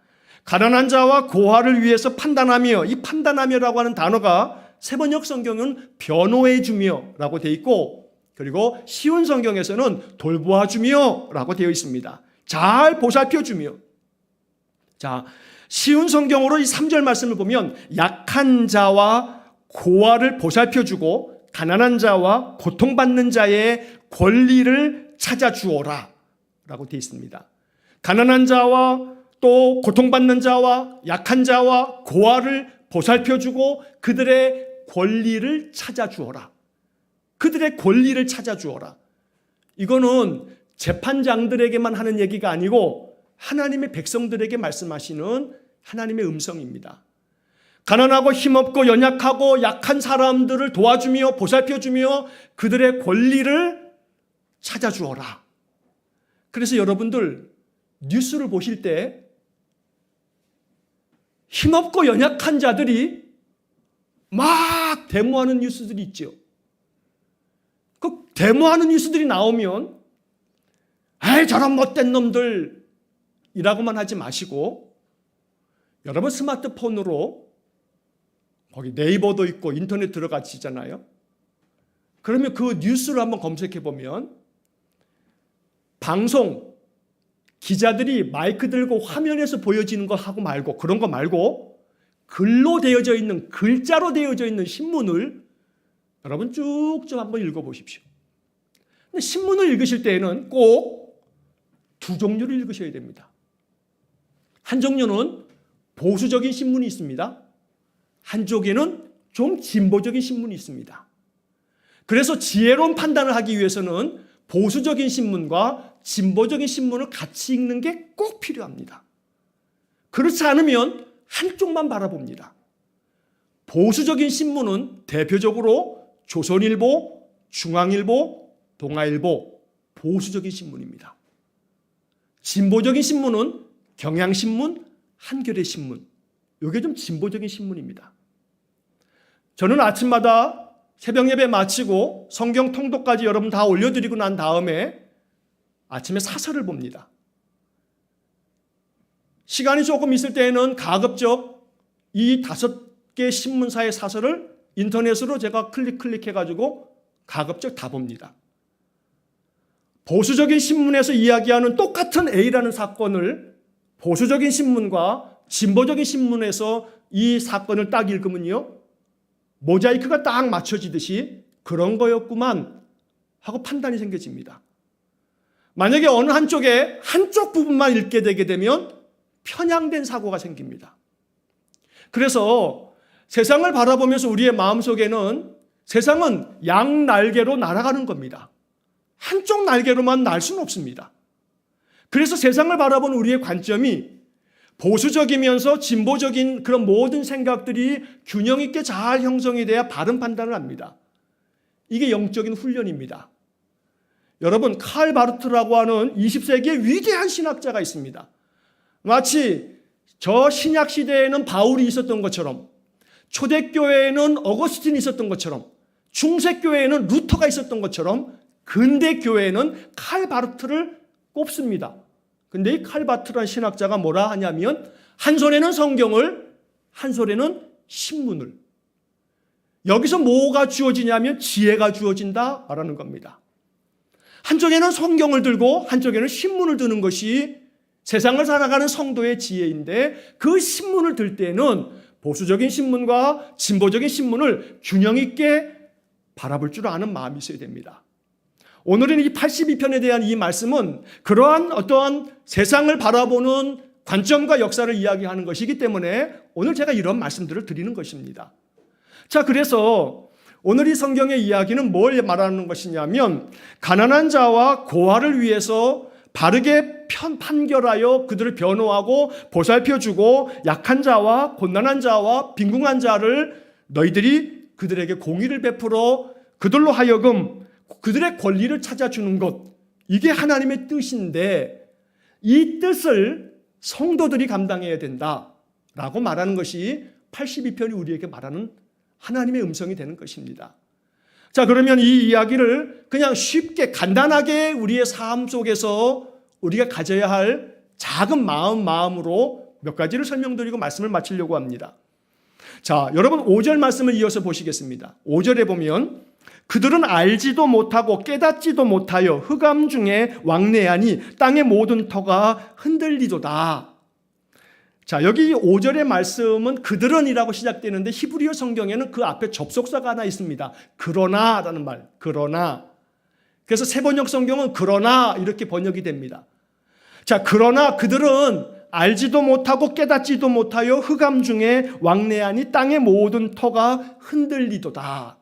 가난한 자와 고아를 위해서 판단하며, 이 판단하며라고 하는 단어가 세번역 성경은 변호해 주며 라고 되어 있고, 그리고 쉬운 성경에서는 돌보아 주며 라고 되어 있습니다. 잘 보살펴 주며. 자, 쉬운 성경으로 이 3절 말씀을 보면 약한 자와 고아를 보살펴 주고 가난한 자와 고통받는 자의 권리를 찾아주어라 라고 되어 있습니다. 가난한 자와 또 고통받는 자와 약한 자와 고아를 보살펴주고 그들의 권리를 찾아주어라. 그들의 권리를 찾아주어라. 이거는 재판장들에게만 하는 얘기가 아니고 하나님의 백성들에게 말씀하시는 하나님의 음성입니다. 가난하고 힘없고 연약하고 약한 사람들을 도와주며 보살펴주며 그들의 권리를 찾아주어라. 그래서 여러분들 뉴스를 보실 때 힘없고 연약한 자들이 막 데모하는 뉴스들이 있죠. 그 데모하는 뉴스들이 나오면 에이 저런 못된 놈들이라고만 하지 마시고 여러분 스마트폰으로 거기 네이버도 있고 인터넷 들어가시잖아요. 그러면 그 뉴스를 한번 검색해 보면 방송 기자들이 마이크 들고 화면에서 보여지는 거 하고 말고 그런 거 말고 글로 되어져 있는 글자로 되어져 있는 신문을 여러분 쭉쭉 한번 읽어보십시오. 근데 신문을 읽으실 때에는 꼭 두 종류를 읽으셔야 됩니다. 한 종류는 보수적인 신문이 있습니다. 한쪽에는 좀 진보적인 신문이 있습니다. 그래서 지혜로운 판단을 하기 위해서는 보수적인 신문과 진보적인 신문을 같이 읽는 게 꼭 필요합니다. 그렇지 않으면 한쪽만 바라봅니다. 보수적인 신문은 대표적으로 조선일보, 중앙일보, 동아일보, 보수적인 신문입니다. 진보적인 신문은 경향신문, 한겨레 신문. 이게 좀 진보적인 신문입니다. 저는 아침마다 새벽 예배 마치고 성경 통독까지 여러분 다 올려드리고 난 다음에 아침에 사설을 봅니다. 시간이 조금 있을 때에는 가급적 이 5개 신문사의 사설을 인터넷으로 제가 클릭해가지고 가급적 다 봅니다. 보수적인 신문에서 이야기하는 똑같은 A라는 사건을 보수적인 신문과 진보적인 신문에서 이 사건을 딱 읽으면요, 모자이크가 딱 맞춰지듯이 그런 거였구만 하고 판단이 생겨집니다. 만약에 어느 한쪽에 한쪽 부분만 읽게 되게 되면 편향된 사고가 생깁니다. 그래서 세상을 바라보면서 우리의 마음속에는 세상은 양날개로 날아가는 겁니다. 한쪽 날개로만 날 수는 없습니다. 그래서 세상을 바라보는 우리의 관점이 보수적이면서 진보적인 그런 모든 생각들이 균형 있게 잘 형성이 돼야 바른 판단을 합니다. 이게 영적인 훈련입니다. 여러분, 칼 바르트라고 하는 20세기의 위대한 신학자가 있습니다. 마치 저 신약 시대에는 바울이 있었던 것처럼, 초대교회에는 어거스틴이 있었던 것처럼, 중세교회에는 루터가 있었던 것처럼 근대 교회에는 칼 바르트를 꼽습니다. 근데 이 칼 바르트라는 신학자가 뭐라 하냐면 한 손에는 성경을, 한 손에는 신문을. 여기서 뭐가 주어지냐면 지혜가 주어진다라는 겁니다. 한쪽에는 성경을 들고 한쪽에는 신문을 드는 것이 세상을 살아가는 성도의 지혜인데, 그 신문을 들 때는 보수적인 신문과 진보적인 신문을 균형 있게 바라볼 줄 아는 마음이 있어야 됩니다. 오늘은 이 82편에 대한 이 말씀은 그러한 어떠한 세상을 바라보는 관점과 역사를 이야기하는 것이기 때문에 오늘 제가 이런 말씀들을 드리는 것입니다. 자, 그래서 오늘 이 성경의 이야기는 뭘 말하는 것이냐면, 가난한 자와 고아를 위해서 바르게 판결하여 그들을 변호하고 보살펴주고 약한 자와 곤란한 자와 빈궁한 자를 너희들이 그들에게 공의를 베풀어 그들로 하여금 그들의 권리를 찾아주는 것, 이게 하나님의 뜻인데 이 뜻을 성도들이 감당해야 된다라고 말하는 것이 82편이 우리에게 말하는 하나님의 음성이 되는 것입니다. 자, 그러면 이 이야기를 그냥 쉽게 간단하게 우리의 삶 속에서 우리가 가져야 할 작은 마음으로 몇 가지를 설명드리고 말씀을 마치려고 합니다. 자, 여러분 5절 말씀을 이어서 보시겠습니다. 5절에 보면 그들은 알지도 못하고 깨닫지도 못하여 흑암 중에 왕래하니 땅의 모든 터가 흔들리도다. 자, 여기 5절의 말씀은 그들은이라고 시작되는데 히브리어 성경에는 그 앞에 접속사가 하나 있습니다. 그러나라는 말, 그러나. 그래서 세번역 성경은 그러나 이렇게 번역이 됩니다. 자, 그러나 그들은 알지도 못하고 깨닫지도 못하여 흑암 중에 왕래하니 땅의 모든 터가 흔들리도다.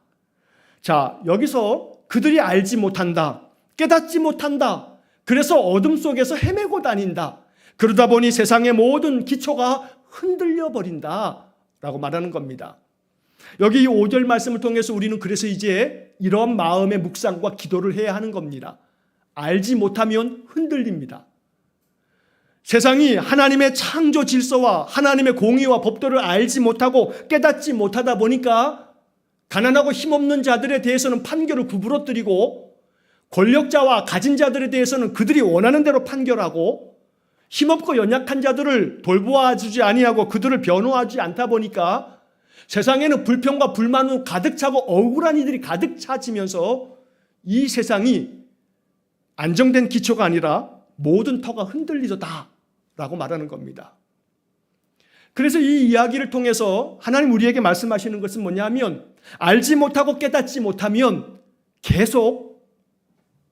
자, 여기서 그들이 알지 못한다, 깨닫지 못한다, 그래서 어둠 속에서 헤매고 다닌다, 그러다 보니 세상의 모든 기초가 흔들려 버린다 라고 말하는 겁니다. 여기 이 5절 말씀을 통해서 우리는 그래서 이제 이런 마음의 묵상과 기도를 해야 하는 겁니다. 알지 못하면 흔들립니다. 세상이 하나님의 창조 질서와 하나님의 공의와 법도를 알지 못하고 깨닫지 못하다 보니까 가난하고 힘없는 자들에 대해서는 판결을 구부러뜨리고 권력자와 가진 자들에 대해서는 그들이 원하는 대로 판결하고 힘없고 연약한 자들을 돌보아주지 아니하고 그들을 변호하지 않다 보니까 세상에는 불평과 불만으로 가득 차고 억울한 이들이 가득 차지면서 이 세상이 안정된 기초가 아니라 모든 터가 흔들리도다라고 말하는 겁니다. 그래서 이 이야기를 통해서 하나님 우리에게 말씀하시는 것은 뭐냐면 알지 못하고 깨닫지 못하면 계속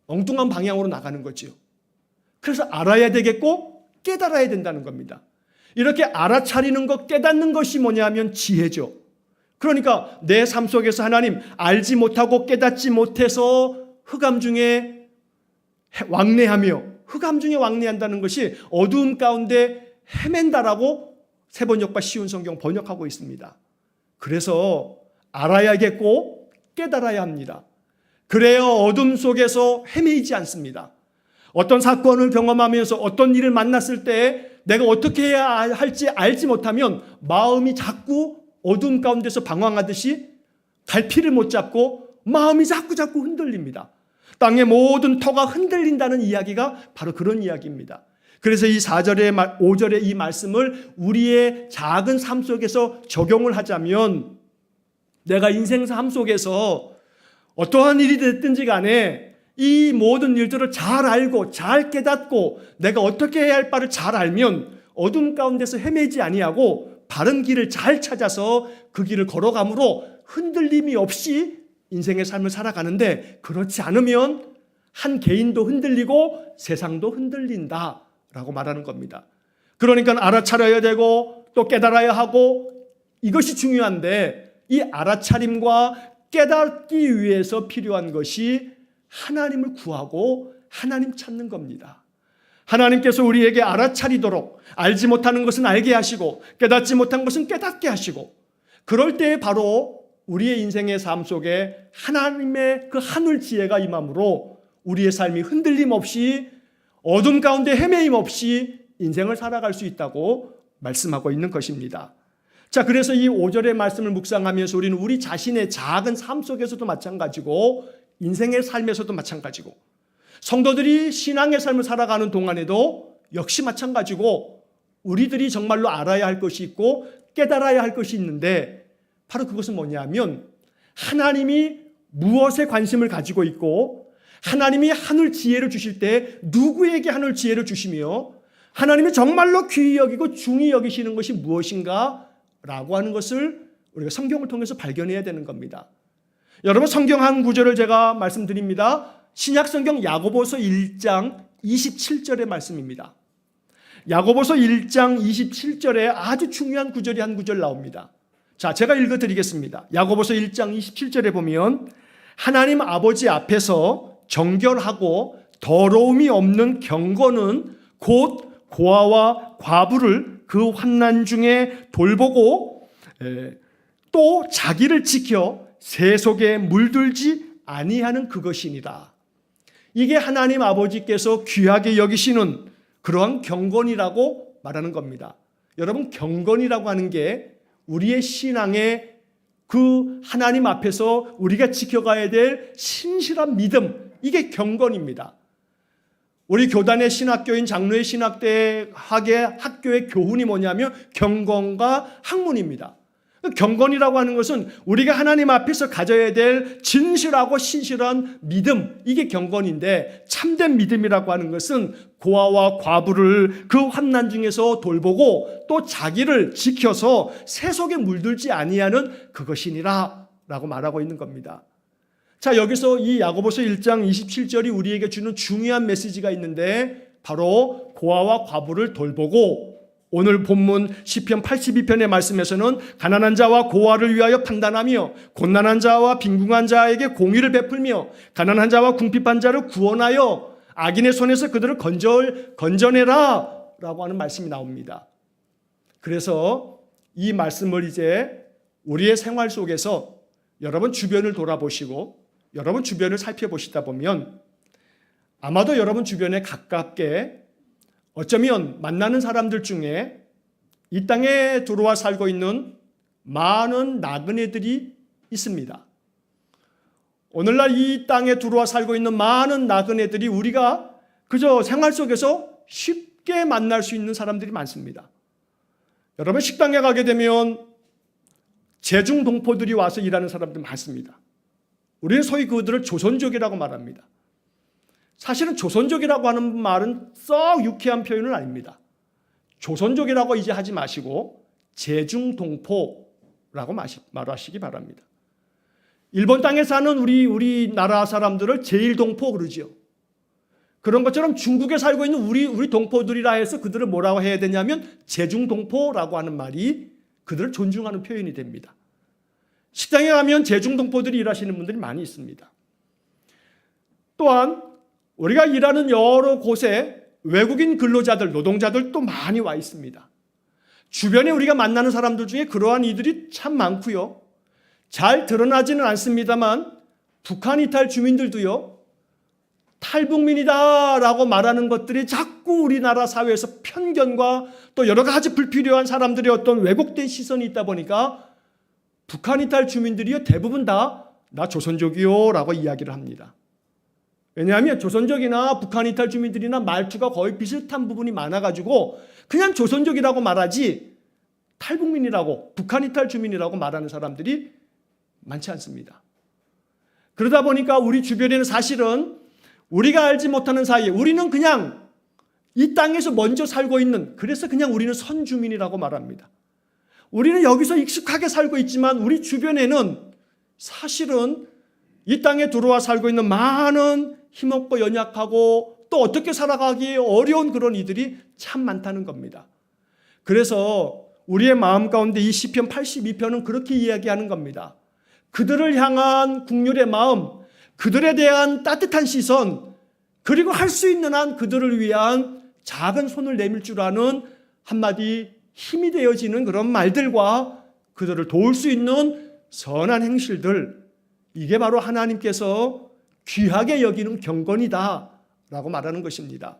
엉뚱한 방향으로 나가는 거죠. 그래서 알아야 되겠고 깨달아야 된다는 겁니다. 이렇게 알아차리는 것, 깨닫는 것이 뭐냐면 지혜죠. 그러니까 내 삶 속에서 하나님 알지 못하고 깨닫지 못해서 흑암 중에 왕래하며 흑암 중에 왕래한다는 것이 어두움 가운데 헤맨다라고 세번역과 쉬운 성경 번역하고 있습니다. 그래서 알아야겠고 깨달아야 합니다. 그래야 어둠 속에서 헤매이지 않습니다. 어떤 사건을 경험하면서 어떤 일을 만났을 때 내가 어떻게 해야 할지 알지 못하면 마음이 자꾸 어둠 가운데서 방황하듯이 갈피를 못 잡고 마음이 자꾸 흔들립니다. 땅의 모든 터가 흔들린다는 이야기가 바로 그런 이야기입니다. 그래서 이 4절에 5절의 이 말씀을 우리의 작은 삶 속에서 적용을 하자면 내가 인생 삶 속에서 어떠한 일이 됐든지 간에 이 모든 일들을 잘 알고 잘 깨닫고 내가 어떻게 해야 할 바를 잘 알면 어둠 가운데서 헤매지 아니하고 바른 길을 잘 찾아서 그 길을 걸어감으로 흔들림이 없이 인생의 삶을 살아가는데 그렇지 않으면 한 개인도 흔들리고 세상도 흔들린다라고 말하는 겁니다. 그러니까 알아차려야 되고 또 깨달아야 하고 이것이 중요한데 이 알아차림과 깨닫기 위해서 필요한 것이 하나님을 구하고 하나님 찾는 겁니다. 하나님께서 우리에게 알아차리도록 알지 못하는 것은 알게 하시고 깨닫지 못한 것은 깨닫게 하시고 그럴 때 바로 우리의 인생의 삶 속에 하나님의 그 하늘 지혜가 임함으로 우리의 삶이 흔들림 없이 어둠 가운데 헤매임 없이 인생을 살아갈 수 있다고 말씀하고 있는 것입니다. 자, 그래서 이 5절의 말씀을 묵상하면서 우리는 우리 자신의 작은 삶 속에서도 마찬가지고 인생의 삶에서도 마찬가지고 성도들이 신앙의 삶을 살아가는 동안에도 역시 마찬가지고 우리들이 정말로 알아야 할 것이 있고 깨달아야 할 것이 있는데 바로 그것은 뭐냐면 하나님이 무엇에 관심을 가지고 있고 하나님이 하늘 지혜를 주실 때 누구에게 하늘 지혜를 주시며 하나님이 정말로 귀히 여기고 중히 여기시는 것이 무엇인가 라고 하는 것을 우리가 성경을 통해서 발견해야 되는 겁니다. 여러분 성경 한 구절을 제가 말씀드립니다. 신약성경 야고보서 1장 27절의 말씀입니다. 야고보서 1장 27절에 아주 중요한 구절이 한 구절 나옵니다. 자, 제가 읽어드리겠습니다. 야고보서 1장 27절에 보면 하나님 아버지 앞에서 정결하고 더러움이 없는 경건은 곧 고아와 과부를 그 환난 중에 돌보고 또 자기를 지켜 세속에 물들지 아니하는 그것이니라. 이게 하나님 아버지께서 귀하게 여기시는 그러한 경건이라고 말하는 겁니다. 여러분 경건이라고 하는 게 우리의 신앙의 그 하나님 앞에서 우리가 지켜가야 될 신실한 믿음, 이게 경건입니다. 우리 교단의 신학교인 장로의 신학대학의 학교의 교훈이 뭐냐면 경건과 학문입니다. 경건이라고 하는 것은 우리가 하나님 앞에서 가져야 될 진실하고 신실한 믿음, 이게 경건인데 참된 믿음이라고 하는 것은 고아와 과부를 그 환난 중에서 돌보고 또 자기를 지켜서 세속에 물들지 아니하는 그것이니라 라고 말하고 있는 겁니다. 자, 여기서 이 야고보서 1장 27절이 우리에게 주는 중요한 메시지가 있는데 바로 고아와 과부를 돌보고 오늘 본문 시편 82편의 말씀에서는 가난한 자와 고아를 위하여 판단하며 곤난한 자와 빈궁한 자에게 공의를 베풀며 가난한 자와 궁핍한 자를 구원하여 악인의 손에서 그들을 건져내라 라고 하는 말씀이 나옵니다. 그래서 이 말씀을 이제 우리의 생활 속에서 여러분 주변을 돌아보시고 여러분 주변을 살펴보시다 보면 아마도 여러분 주변에 가깝게 어쩌면 만나는 사람들 중에 이 땅에 들어와 살고 있는 많은 나그네들이 있습니다. 오늘날 이 땅에 들어와 살고 있는 많은 나그네들이 우리가 그저 생활 속에서 쉽게 만날 수 있는 사람들이 많습니다. 여러분 식당에 가게 되면 제중 동포들이 와서 일하는 사람들 많습니다. 우리는 소위 그들을 조선족이라고 말합니다. 사실은 조선족이라고 하는 말은 썩 유쾌한 표현은 아닙니다. 조선족이라고 이제 하지 마시고 제중 동포라고 말하시기 바랍니다. 일본 땅에 사는 우리나라 사람들을 제일동포 그러지요. 그런 것처럼 중국에 살고 있는 우리 동포들이라 해서 그들을 뭐라고 해야 되냐면 제중동포라고 하는 말이 그들을 존중하는 표현이 됩니다. 식당에 가면 제중동포들이 일하시는 분들이 많이 있습니다. 또한 우리가 일하는 여러 곳에 외국인 근로자들, 노동자들도 많이 와 있습니다. 주변에 우리가 만나는 사람들 중에 그러한 이들이 참 많고요. 잘 드러나지는 않습니다만 북한 이탈 주민들도요. 탈북민이다라고 말하는 것들이 자꾸 우리나라 사회에서 편견과 또 여러 가지 불필요한 사람들의 어떤 왜곡된 시선이 있다 보니까 북한 이탈 주민들이요 대부분 다 나 조선족이요 라고 이야기를 합니다. 왜냐하면 조선족이나 북한 이탈 주민들이나 말투가 거의 비슷한 부분이 많아가지고 그냥 조선족이라고 말하지 탈북민이라고 북한 이탈 주민이라고 말하는 사람들이 많지 않습니다. 그러다 보니까 우리 주변에는 사실은 우리가 알지 못하는 사이에 우리는 그냥 이 땅에서 먼저 살고 있는, 그래서 그냥 우리는 선주민이라고 말합니다. 우리는 여기서 익숙하게 살고 있지만 우리 주변에는 사실은 이 땅에 들어와 살고 있는 많은 힘없고 연약하고 또 어떻게 살아가기 어려운 그런 이들이 참 많다는 겁니다. 그래서 우리의 마음 가운데 이 시편 82편은 그렇게 이야기하는 겁니다. 그들을 향한 긍휼의 마음, 그들에 대한 따뜻한 시선, 그리고 할 수 있는 한 그들을 위한 작은 손을 내밀 줄 아는 한마디 힘이 되어지는 그런 말들과 그들을 도울 수 있는 선한 행실들, 이게 바로 하나님께서 귀하게 여기는 경건이다 라고 말하는 것입니다.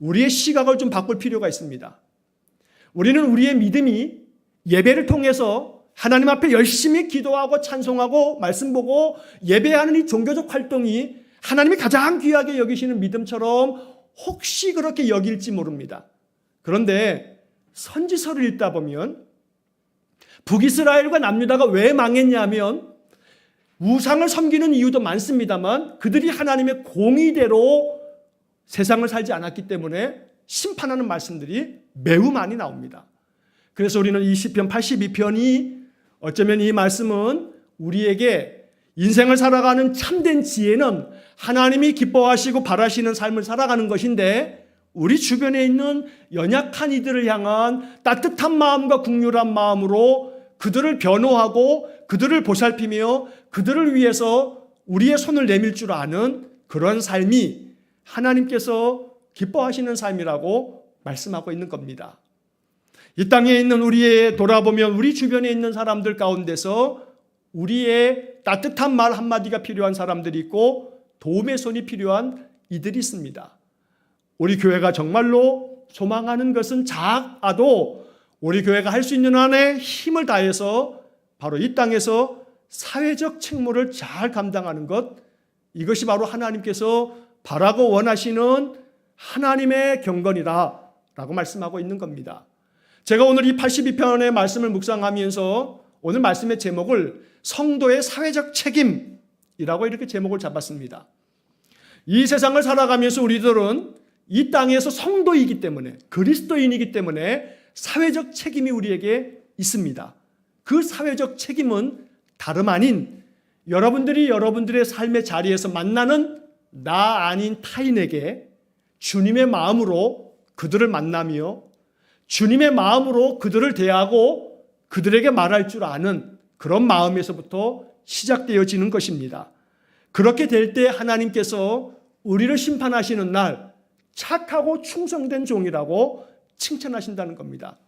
우리의 시각을 좀 바꿀 필요가 있습니다. 우리는 우리의 믿음이 예배를 통해서 하나님 앞에 열심히 기도하고 찬송하고 말씀 보고 예배하는 이 종교적 활동이 하나님이 가장 귀하게 여기시는 믿음처럼 혹시 그렇게 여길지 모릅니다. 그런데 선지서를 읽다 보면 북이스라엘과 남유다가 왜 망했냐면 우상을 섬기는 이유도 많습니다만 그들이 하나님의 공의대로 세상을 살지 않았기 때문에 심판하는 말씀들이 매우 많이 나옵니다. 그래서 우리는 이 시편 82편이 어쩌면 이 말씀은 우리에게 인생을 살아가는 참된 지혜는 하나님이 기뻐하시고 바라시는 삶을 살아가는 것인데 우리 주변에 있는 연약한 이들을 향한 따뜻한 마음과 긍휼한 마음으로 그들을 변호하고 그들을 보살피며 그들을 위해서 우리의 손을 내밀 줄 아는 그런 삶이 하나님께서 기뻐하시는 삶이라고 말씀하고 있는 겁니다. 이 땅에 있는 우리의 돌아보면 우리 주변에 있는 사람들 가운데서 우리의 따뜻한 말 한마디가 필요한 사람들이 있고 도움의 손이 필요한 이들이 있습니다. 우리 교회가 정말로 소망하는 것은 작아도 우리 교회가 할 수 있는 한에 힘을 다해서 바로 이 땅에서 사회적 책무를 잘 감당하는 것, 이것이 바로 하나님께서 바라고 원하시는 하나님의 경건이라고 말씀하고 있는 겁니다. 제가 오늘 이 82편의 말씀을 묵상하면서 오늘 말씀의 제목을 성도의 사회적 책임이라고 이렇게 제목을 잡았습니다. 이 세상을 살아가면서 우리들은 이 땅에서 성도이기 때문에 그리스도인이기 때문에 사회적 책임이 우리에게 있습니다. 그 사회적 책임은 다름 아닌 여러분들이 여러분들의 삶의 자리에서 만나는 나 아닌 타인에게 주님의 마음으로 그들을 만나며 주님의 마음으로 그들을 대하고 그들에게 말할 줄 아는 그런 마음에서부터 시작되어지는 것입니다. 그렇게 될 때 하나님께서 우리를 심판하시는 날 착하고 충성된 종이라고 칭찬하신다는 겁니다.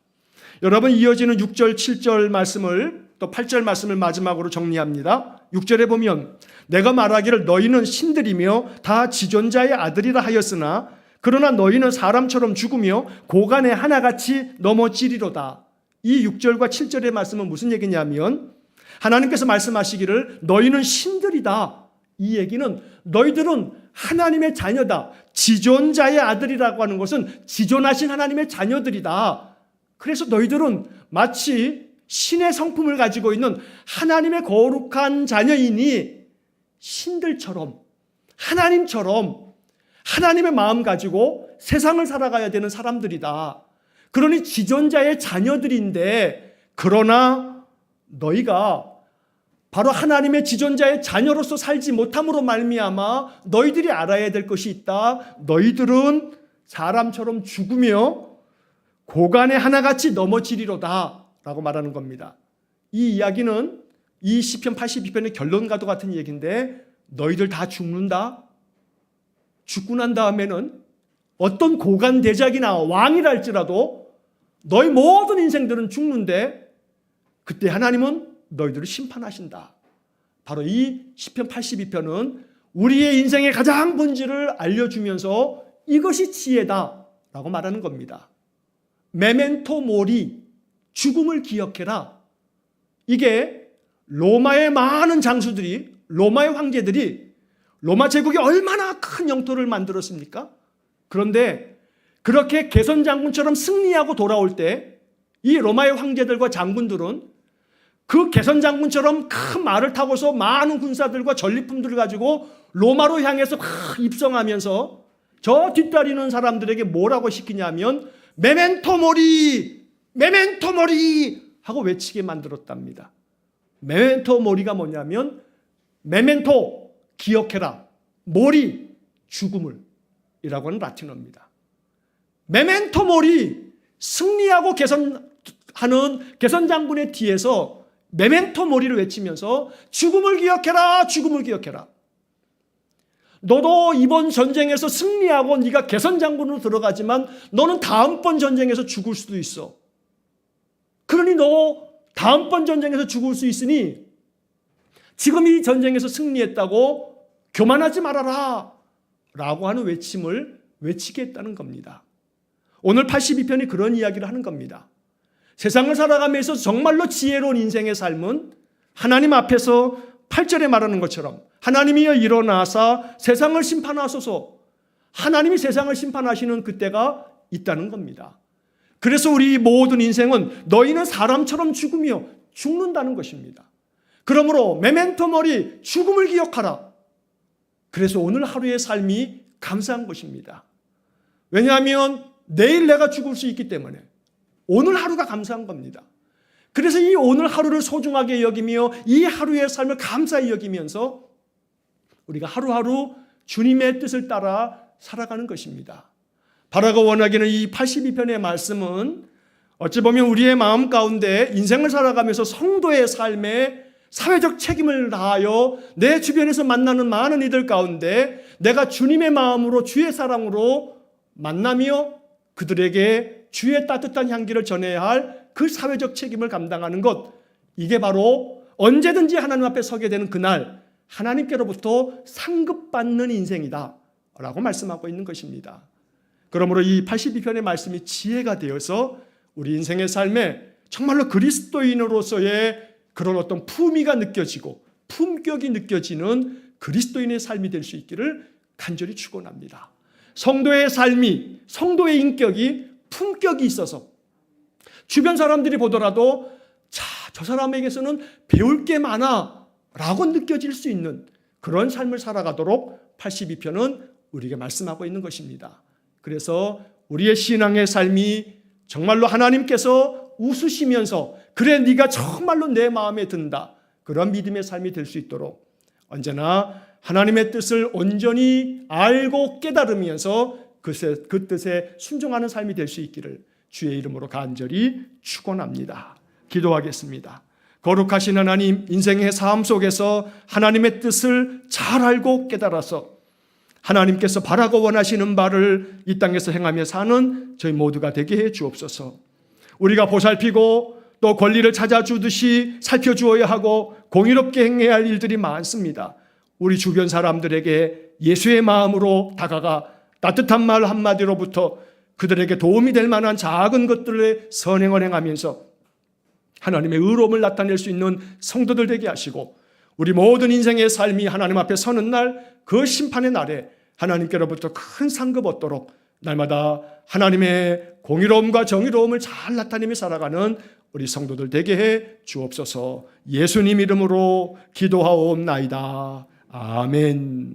여러분, 이어지는 6절, 7절 말씀을 또 8절 말씀을 마지막으로 정리합니다. 6절에 보면 내가 말하기를 너희는 신들이며 다 지존자의 아들이라 하였으나 그러나 너희는 사람처럼 죽으며 고간에 하나같이 넘어지리로다. 이 6절과 7절의 말씀은 무슨 얘기냐면 하나님께서 말씀하시기를 너희는 신들이다. 이 얘기는 너희들은 하나님의 자녀다. 지존자의 아들이라고 하는 것은 지존하신 하나님의 자녀들이다. 그래서 너희들은 마치 신의 성품을 가지고 있는 하나님의 거룩한 자녀이니 신들처럼 하나님처럼 하나님의 마음 가지고 세상을 살아가야 되는 사람들이다. 그러니 지존자의 자녀들인데 그러나 너희가 바로 하나님의 지존자의 자녀로서 살지 못함으로 말미암아 너희들이 알아야 될 것이 있다. 너희들은 사람처럼 죽으며 고간에 하나같이 넘어지리로다 라고 말하는 겁니다. 이 이야기는 이 시편 82편의 결론과도 같은 얘기인데 너희들 다 죽는다. 죽고 난 다음에는 어떤 고간 대작이나 왕이라 할지라도 너희 모든 인생들은 죽는데 그때 하나님은 너희들을 심판하신다. 바로 이 시편 82편은 우리의 인생의 가장 본질을 알려주면서 이것이 지혜다 라고 말하는 겁니다. 메멘토 모리, 죽음을 기억해라. 이게 로마의 많은 장수들이, 로마의 황제들이 로마 제국이 얼마나 큰 영토를 만들었습니까? 그런데 그렇게 개선 장군처럼 승리하고 돌아올 때 이 로마의 황제들과 장군들은 그 개선 장군처럼 큰 말을 타고서 많은 군사들과 전리품들을 가지고 로마로 향해서 입성하면서 저 뒤따르는 사람들에게 뭐라고 시키냐면 메멘토 모리, 메멘토 모리 하고 외치게 만들었답니다. 메멘토 모리가 뭐냐면 메멘토 기억해라, 모리 죽음을 이라고 하는 라틴어입니다. 메멘토 모리 승리하고 개선하는 개선 장군의 뒤에서 메멘토 모리를 외치면서 죽음을 기억해라, 죽음을 기억해라. 너도 이번 전쟁에서 승리하고 네가 개선 장군으로 들어가지만 너는 다음번 전쟁에서 죽을 수도 있어. 그러니 너 다음번 전쟁에서 죽을 수 있으니 지금 이 전쟁에서 승리했다고 교만하지 말아라 라고 하는 외침을 외치게 했다는 겁니다. 오늘 82편이 그런 이야기를 하는 겁니다. 세상을 살아가면서 정말로 지혜로운 인생의 삶은 하나님 앞에서 8절에 말하는 것처럼 하나님이여 일어나사 세상을 심판하소서. 하나님이 세상을 심판하시는 그때가 있다는 겁니다. 그래서 우리 모든 인생은 너희는 사람처럼 죽으며 죽는다는 것입니다. 그러므로 메멘토 모리, 죽음을 기억하라. 그래서 오늘 하루의 삶이 감사한 것입니다. 왜냐하면 내일 내가 죽을 수 있기 때문에 오늘 하루가 감사한 겁니다. 그래서 이 오늘 하루를 소중하게 여기며 이 하루의 삶을 감사히 여기면서 우리가 하루하루 주님의 뜻을 따라 살아가는 것입니다. 바라가 원하기는 이 82편의 말씀은 어찌 보면 우리의 마음 가운데 인생을 살아가면서 성도의 삶에 사회적 책임을 다하여 내 주변에서 만나는 많은 이들 가운데 내가 주님의 마음으로 주의 사랑으로 만나며 그들에게 주의 따뜻한 향기를 전해야 할 그 사회적 책임을 감당하는 것, 이게 바로 언제든지 하나님 앞에 서게 되는 그날 하나님께로부터 상급받는 인생이다 라고 말씀하고 있는 것입니다. 그러므로 이 82편의 말씀이 지혜가 되어서 우리 인생의 삶에 정말로 그리스도인으로서의 그런 어떤 품위가 느껴지고 품격이 느껴지는 그리스도인의 삶이 될 수 있기를 간절히 축원합니다. 성도의 삶이, 성도의 인격이 품격이 있어서 주변 사람들이 보더라도 저 사람에게서는 배울 게 많아 라고 느껴질 수 있는 그런 삶을 살아가도록 82편은 우리에게 말씀하고 있는 것입니다. 그래서 우리의 신앙의 삶이 정말로 하나님께서 웃으시면서 그래 네가 정말로 내 마음에 든다, 그런 믿음의 삶이 될 수 있도록 언제나 하나님의 뜻을 온전히 알고 깨달으면서 그 뜻에 순종하는 삶이 될 수 있기를 주의 이름으로 간절히 축원합니다. 기도하겠습니다. 거룩하신 하나님, 인생의 삶 속에서 하나님의 뜻을 잘 알고 깨달아서 하나님께서 바라고 원하시는 바를 이 땅에서 행하며 사는 저희 모두가 되게 해 주옵소서. 우리가 보살피고 또 권리를 찾아주듯이 살펴주어야 하고 공의롭게 행해야 할 일들이 많습니다. 우리 주변 사람들에게 예수의 마음으로 다가가 따뜻한 말 한마디로부터 그들에게 도움이 될 만한 작은 것들의 선행을 행하면서 하나님의 의로움을 나타낼 수 있는 성도들 되게 하시고, 우리 모든 인생의 삶이 하나님 앞에 서는 날, 그 심판의 날에 하나님께로부터 큰 상급 얻도록 날마다 하나님의 공의로움과 정의로움을 잘 나타내며 살아가는 우리 성도들 되게 해 주옵소서. 예수님 이름으로 기도하옵나이다. 아멘.